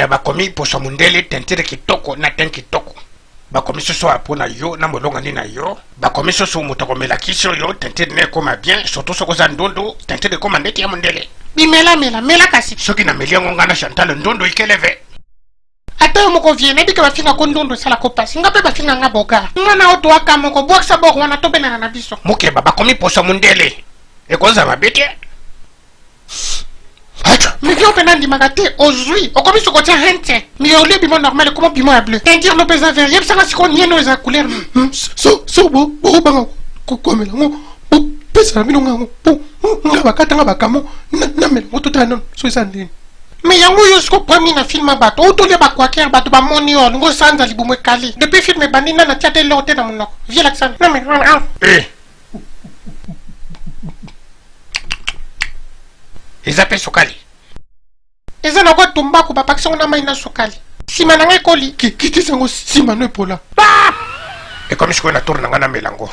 bakomi poso mundele tentire kitoko na ten kitoko. Bakomi soso apona yo na molonga ni na yo. Bakomi soso mutokomela kisho yo tentire ne koma bien surtout soko za ndondo tentire koma ndeti ya mundele. Mela kasi. Soki na melia ngonga na Chantal ndondo ikeleve. Ata moko vie na bika bafinga ko ndondo sala ko pasi. Ngape bafinga ngaboka. Ngana oto aka moko boksa boko wana tobena na biso. Mukeba bakomi poso mundele. Ekonza mabete. Acha. Mais viens au di magate aujourd'hui. O comme soko tia hente. Mais au lieu bimo normal comment bimo bleu. Tendir no pesa vert. Yeb sanga siko nieno za couleur. So bo banga ko komela ngo. Pesa bino ngo. Ngaba katanga bakamo na mela otota non so isandini. Mais yango yo siko promis na film bato. O to le ba kwa ker bato ba moni on ngo sanza libumwe kali. Depuis film bandina na tiate lote na monoko. Viens l'accent. Non mais eh. Ezape sokali. Eza na kwa tumbako ba pakisa na mai na sokali. Sima na ngai koli. Ki sango sima no epola. E comme siko na tour na ngana melango.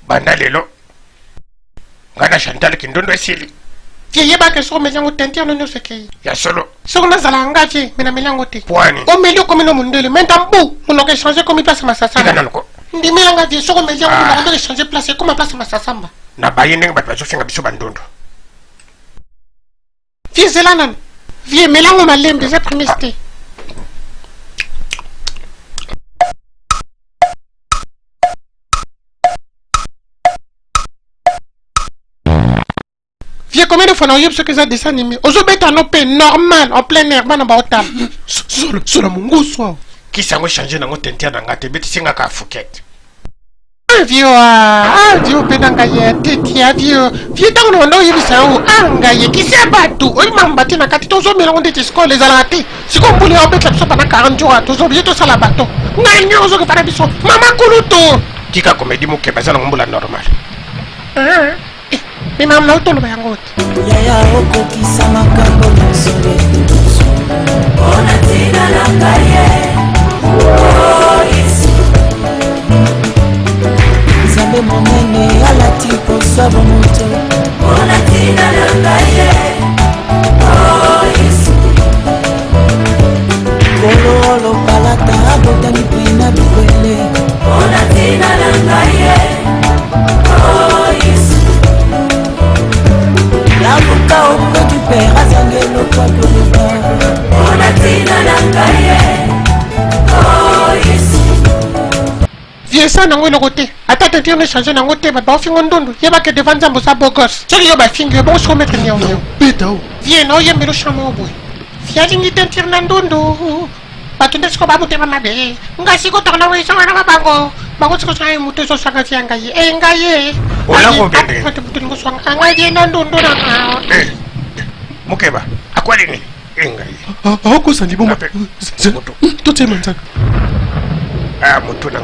Banda lelo. Ngana Chantal kindondo esili. Vie ba ke so melango tentir no sekei. Ya solo. So na zala ngaje mena melango te. Pwani. O melio comme no mundele mentambu. On a changer comme place masasa. Kananko. Ndi melanga vie so melango on a changer place comme place masasamba. Na bayende ngba bazo finga biso bandondo. Vie zelanan. Vie melango malembe za primiste. Vie combien de fois on a ce que ça dessin animé. Aujourd'hui t'as no paix normal en plein air bana ba hotel. Sur la mongo soir. Qui sango changer na ngotentia na ngate beti singa ka Phuket. Vieux penanga ye tetia vieux tango no yebisa o anga ye kisi abatu o mambati na kati tozo mela onde tisko les alati siko mbuli o betla biso pana 40 jours tozo biso to sala bato ngani ozo ke para biso mama kuluto Kika komedi muke bazana ngombula normal. Mais maman na to lo bayango yaya oko kisama kambo mosole ona tina na kaye oh yes Zambe monene alati kosaba moto ona tina na kaye oh yes Kolo palata abotani pina bikwele ona tina na kaye oh yes La boca au creux du père a zangé le poids de l'hiver on a tina na kaye oh yes Vie ça na ngwe lokote ata tentir ne changer na ngote ba fingo ndondo yeba ke devant zambo sa bogos so yo ba fingo bo so mettre nyo Beta o. Vie no yembe lo chamo boy Vie lingi tentir na ndondo batunde siko babu te mama be ngasi ko tona we so na babango bango siko sai muto so sanga fianga ye ngaye Ola ko bende. Ata muto ngo so ngaye na ndondo na Mukeba akwali ni engai. Ako sandi bo. To te manzaka. Mutu na